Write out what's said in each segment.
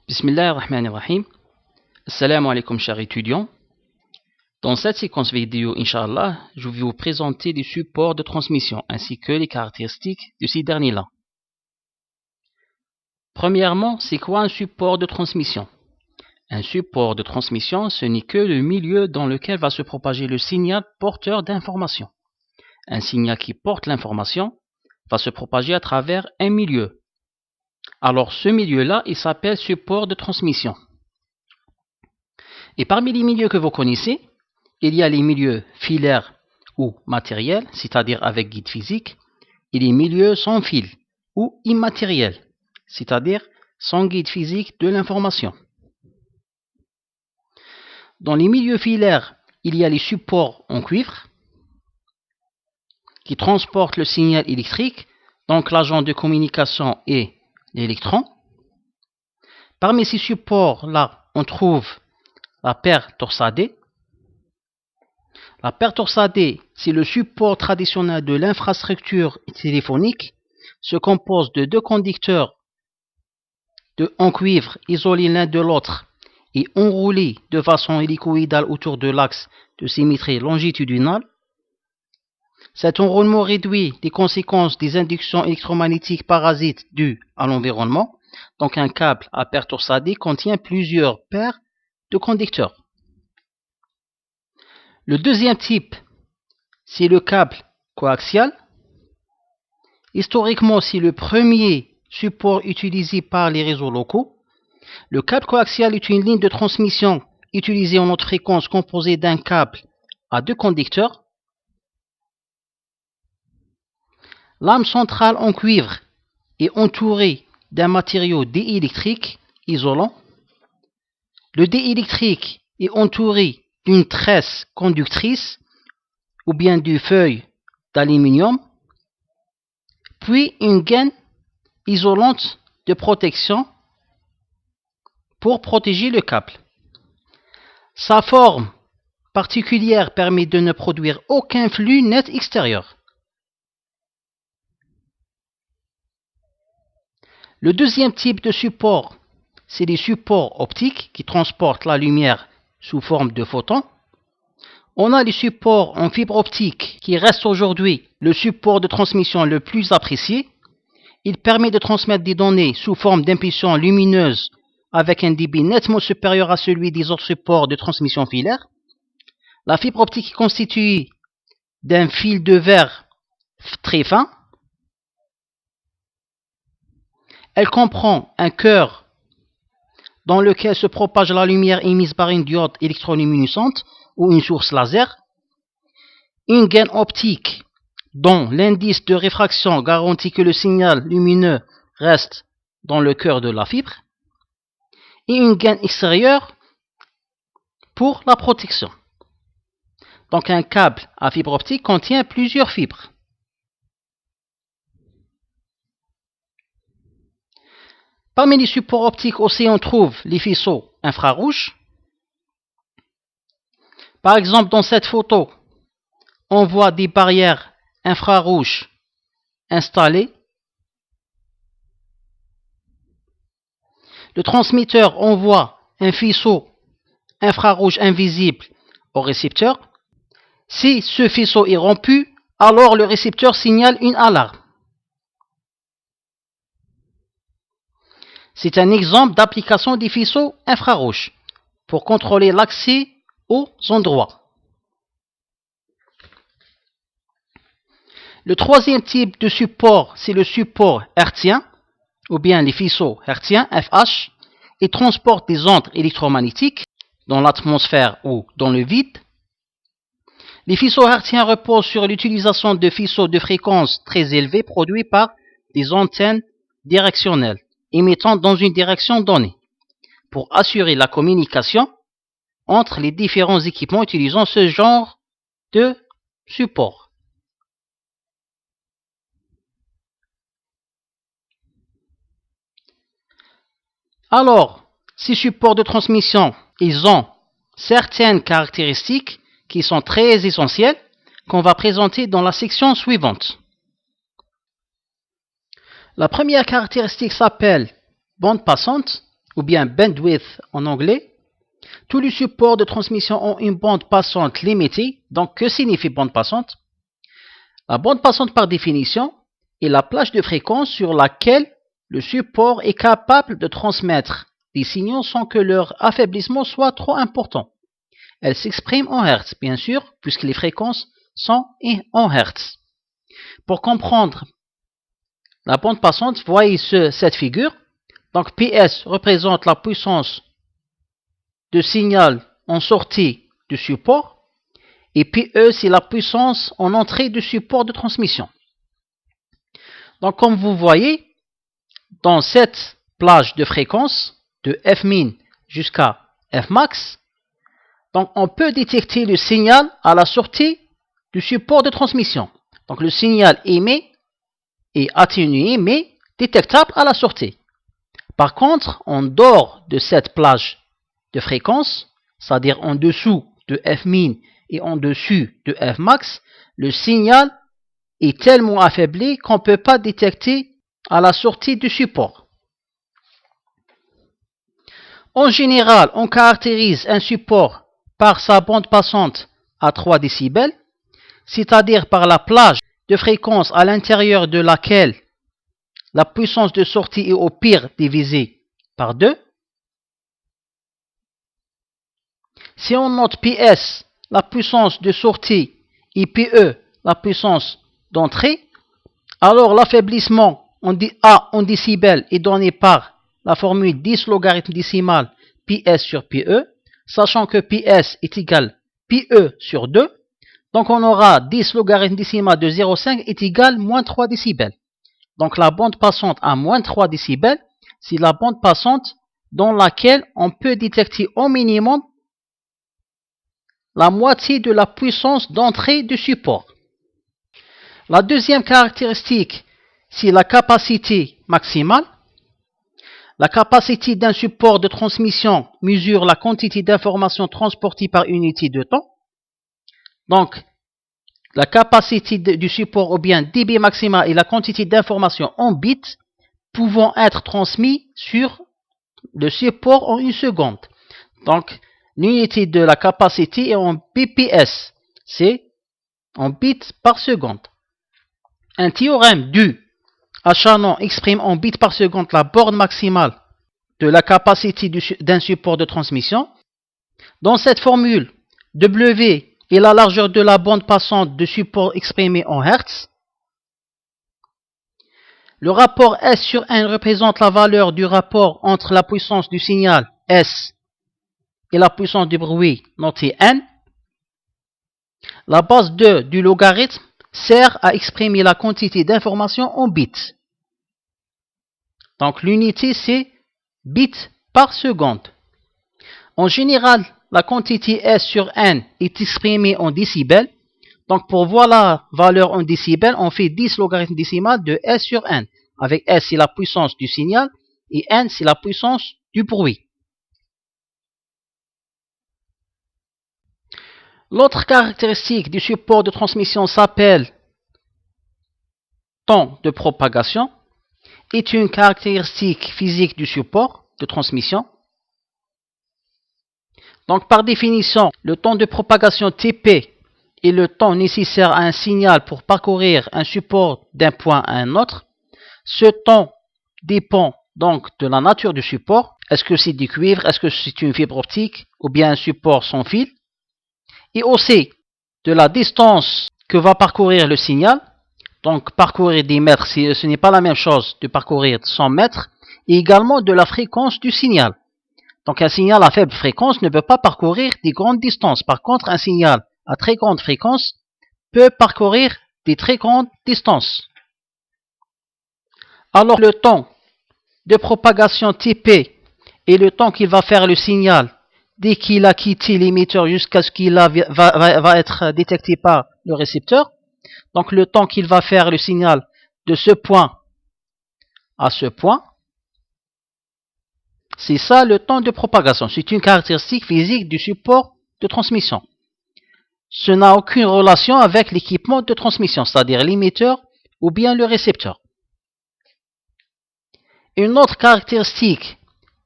Bismillahirrahmanirrahim. Assalamu alaikum chers étudiants. Dans cette séquence vidéo, Inch'Allah, je vais vous présenter les supports de transmission ainsi que les caractéristiques de ces derniers-là. Premièrement, c'est quoi un support de transmission? Un support de transmission, ce n'est que le milieu dans lequel va se propager le signal porteur d'information. Un signal qui porte l'information va se propager à travers un milieu. Alors ce milieu-là, il s'appelle support de transmission. Et parmi les milieux que vous connaissez, il y a les milieux filaires ou matériels, c'est-à-dire avec guide physique, et les milieux sans fil ou immatériels, c'est-à-dire sans guide physique de l'information. Dans les milieux filaires, il y a les supports en cuivre qui transportent le signal électrique, donc l'agent de communication et l'électron. Parmi ces supports-là, on trouve la paire torsadée. La paire torsadée, c'est le support traditionnel de l'infrastructure téléphonique, se compose de deux conducteurs en cuivre isolés l'un de l'autre et enroulés de façon hélicoïdale autour de l'axe de symétrie longitudinale. Cet enroulement réduit les conséquences des inductions électromagnétiques parasites dues à l'environnement. Donc un câble à paire torsadée contient plusieurs paires de conducteurs. Le deuxième type, c'est le câble coaxial. Historiquement, c'est le premier support utilisé par les réseaux locaux. Le câble coaxial est une ligne de transmission utilisée en haute fréquence composée d'un câble à deux conducteurs. L'âme centrale en cuivre est entourée d'un matériau diélectrique isolant. Le diélectrique est entouré d'une tresse conductrice ou bien d'une feuille d'aluminium, puis une gaine isolante de protection pour protéger le câble. Sa forme particulière permet de ne produire aucun flux net extérieur. Le deuxième type de support, c'est les supports optiques qui transportent la lumière sous forme de photons. On a les supports en fibre optique qui restent aujourd'hui le support de transmission le plus apprécié. Il permet de transmettre des données sous forme d'impulsions lumineuses avec un débit nettement supérieur à celui des autres supports de transmission filaire. La fibre optique est constituée d'un fil de verre très fin. Elle comprend un cœur dans lequel se propage la lumière émise par une diode électroluminescente ou une source laser, une gaine optique dont l'indice de réfraction garantit que le signal lumineux reste dans le cœur de la fibre, et une gaine extérieure pour la protection. Donc un câble à fibre optique contient plusieurs fibres. Parmi les supports optiques aussi, on trouve les faisceaux infrarouges. Par exemple, dans cette photo, on voit des barrières infrarouges installées. Le transmetteur envoie un faisceau infrarouge invisible au récepteur. Si ce faisceau est rompu, alors le récepteur signale une alarme. C'est un exemple d'application des faisceaux infrarouges pour contrôler l'accès aux endroits. Le troisième type de support, c'est le support hertzien, ou bien les faisceaux hertziens, FH, et transportent des ondes électromagnétiques dans l'atmosphère ou dans le vide. Les faisceaux hertziens reposent sur l'utilisation de faisceaux de fréquence très élevés produits par des antennes directionnelles émettant dans une direction donnée pour assurer la communication entre les différents équipements utilisant ce genre de support. Alors, ces supports de transmission, ils ont certaines caractéristiques qui sont très essentielles qu'on va présenter dans la section suivante. La première caractéristique s'appelle bande passante ou bien bandwidth en anglais. Tous les supports de transmission ont une bande passante limitée. Donc, que signifie bande passante? La bande passante, par définition, est la plage de fréquence sur laquelle le support est capable de transmettre des signaux sans que leur affaiblissement soit trop important. Elle s'exprime en Hertz, bien sûr, puisque les fréquences sont en Hertz. Pour comprendre la bande passante, voyez cette figure. Donc, PS représente la puissance de signal en sortie du support, et PE, c'est la puissance en entrée du support de transmission. Donc, comme vous voyez, dans cette plage de fréquence, de Fmin jusqu'à Fmax, donc on peut détecter le signal à la sortie du support de transmission. Donc, le signal émet et atténué, mais détectable à la sortie. Par contre, en dehors de cette plage de fréquence, c'est-à-dire en dessous de Fmin et en dessus de Fmax, le signal est tellement affaibli qu'on ne peut pas détecter à la sortie du support. En général, on caractérise un support par sa bande passante à 3 décibels, c'est-à-dire par la plage de fréquence à l'intérieur de laquelle la puissance de sortie est au pire divisée par 2. Si on note PS, la puissance de sortie, et PE, la puissance d'entrée, alors l'affaiblissement en décibels est donné par la formule 10 logarithme décimal PS sur PE, sachant que PS est égal PE sur 2. Donc on aura 10 logarithme décimal de 0,5 est égal moins 3 décibels. Donc la bande passante à moins 3 décibels, c'est la bande passante dans laquelle on peut détecter au minimum la moitié de la puissance d'entrée du support. La deuxième caractéristique, c'est la capacité maximale. La capacité d'un support de transmission mesure la quantité d'informations transportée par unité de temps. Donc, la capacité du support, ou bien dB maximal, est la quantité d'informations en bits pouvant être transmis sur le support en une seconde. Donc, l'unité de la capacité est en bps, c'est en bits par seconde. Un théorème du à Shannon exprime en bits par seconde la borne maximale de la capacité d'un support de transmission. Dans cette formule, W est la largeur de la bande passante de support exprimée en Hertz. Le rapport S sur N représente la valeur du rapport entre la puissance du signal S et la puissance du bruit notée N. La base 2 du logarithme sert à exprimer la quantité d'information en bits. Donc l'unité c'est bits par seconde. En général, la quantité S sur N est exprimée en décibels. Donc pour voir la valeur en décibels, on fait 10 logarithme décimal de S sur N. Avec S c'est la puissance du signal et N c'est la puissance du bruit. L'autre caractéristique du support de transmission s'appelle temps de propagation. Est une caractéristique physique du support de transmission. Donc par définition, le temps de propagation Tp est le temps nécessaire à un signal pour parcourir un support d'un point à un autre. Ce temps dépend donc de la nature du support. Est-ce que c'est du cuivre? Est-ce que c'est une fibre optique? Ou bien un support sans fil? Et aussi de la distance que va parcourir le signal. Donc parcourir des mètres, ce n'est pas la même chose de parcourir 100 mètres. Et également de la fréquence du signal. Donc un signal à faible fréquence ne peut pas parcourir des grandes distances. Par contre, un signal à très grande fréquence peut parcourir des très grandes distances. Alors le temps de propagation Tp est le temps qu'il va faire le signal dès qu'il a quitté l'émetteur jusqu'à ce qu'il va être détecté par le récepteur. Donc le temps qu'il va faire le signal de ce point à ce point, c'est ça le temps de propagation. C'est une caractéristique physique du support de transmission. Ce n'a aucune relation avec l'équipement de transmission, c'est-à-dire l'émetteur ou bien le récepteur. Une autre caractéristique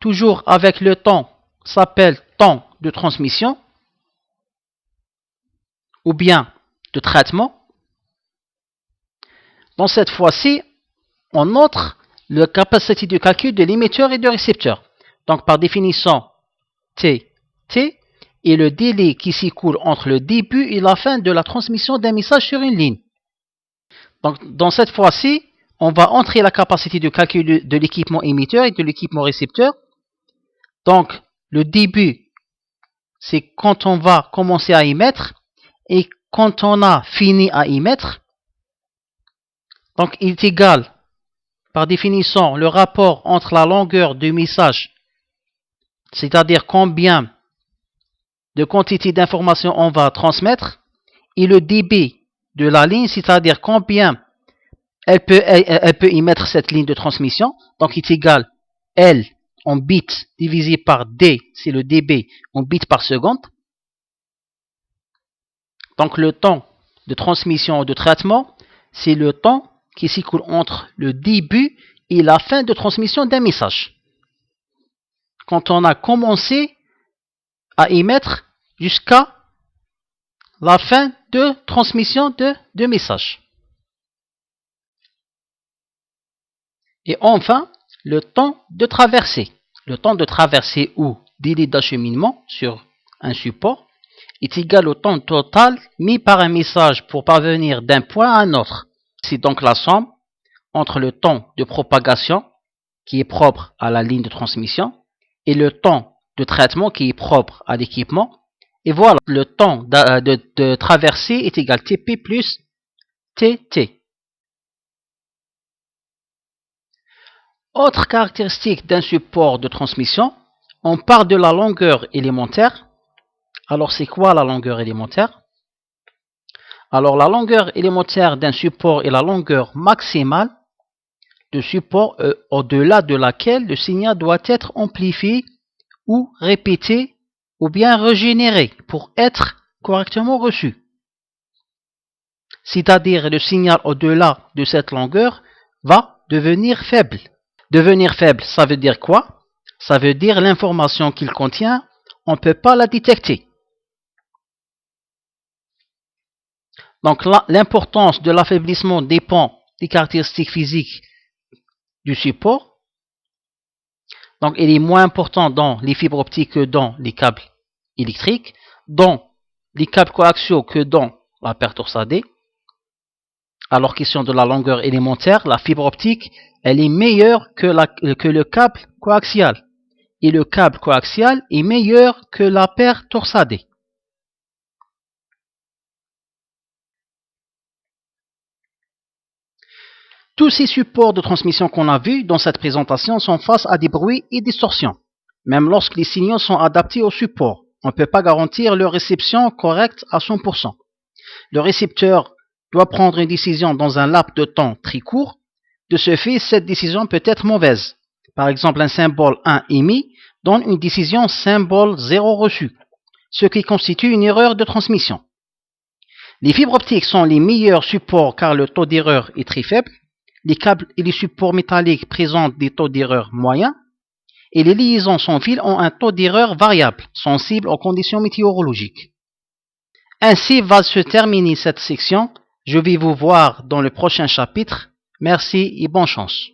toujours avec le temps, s'appelle temps de transmission ou bien de traitement. Dans cette fois-ci, on montre la capacité de calcul de l'émetteur et du récepteur. Donc par définition, T est le délai qui s'écoule entre le début et la fin de la transmission d'un message sur une ligne. Donc dans cette fois-ci, on va entrer la capacité de calcul de l'équipement émetteur et de l'équipement récepteur. Donc le début, c'est quand on va commencer à émettre et quand on a fini à émettre. Donc il est égal, par définition, le rapport entre la longueur du message, c'est-à-dire combien de quantité d'informations on va transmettre, et le débit de la ligne, c'est-à-dire combien elle peut émettre cette ligne de transmission. Donc il est égal L en bits divisé par D, c'est le dB en bits par seconde. Donc le temps de transmission ou de traitement, c'est le temps qui s'écoule entre le début et la fin de transmission d'un message. Quand on a commencé à émettre jusqu'à la fin de transmission de message. Et enfin, le temps de traversée. Le temps de traversée ou délai d'acheminement sur un support est égal au temps total mis par un message pour parvenir d'un point à un autre. C'est donc la somme entre le temps de propagation qui est propre à la ligne de transmission et le temps de traitement qui est propre à l'équipement. Et voilà, le temps de traversée est égal à TP plus TT. Autre caractéristique d'un support de transmission, on parle de la longueur élémentaire. Alors c'est quoi la longueur élémentaire? Alors la longueur élémentaire d'un support est la longueur maximale de support au-delà de laquelle le signal doit être amplifié ou répété ou bien régénéré pour être correctement reçu. C'est-à-dire le signal au-delà de cette longueur va devenir faible. Devenir faible, ça veut dire quoi? Ça veut dire l'information qu'il contient, on ne peut pas la détecter. Donc l'importance de l'affaiblissement dépend des caractéristiques physiques du support. Donc il est moins important dans les fibres optiques que dans les câbles électriques, dans les câbles coaxiaux que dans la paire torsadée. Alors question de la longueur élémentaire, la fibre optique, elle est meilleure que le câble coaxial. Et le câble coaxial est meilleur que la paire torsadée. Tous ces supports de transmission qu'on a vus dans cette présentation sont face à des bruits et distorsions. Même lorsque les signaux sont adaptés au support, on ne peut pas garantir leur réception correcte à 100%. Le récepteur doit prendre une décision dans un laps de temps très court. De ce fait, cette décision peut être mauvaise. Par exemple, un symbole 1 émis donne une décision symbole 0 reçu, ce qui constitue une erreur de transmission. Les fibres optiques sont les meilleurs supports car le taux d'erreur est très faible. Les câbles et les supports métalliques présentent des taux d'erreur moyens et les liaisons sans fil ont un taux d'erreur variable, sensible aux conditions météorologiques. Ainsi va se terminer cette section. Je vais vous voir dans le prochain chapitre. Merci et bonne chance.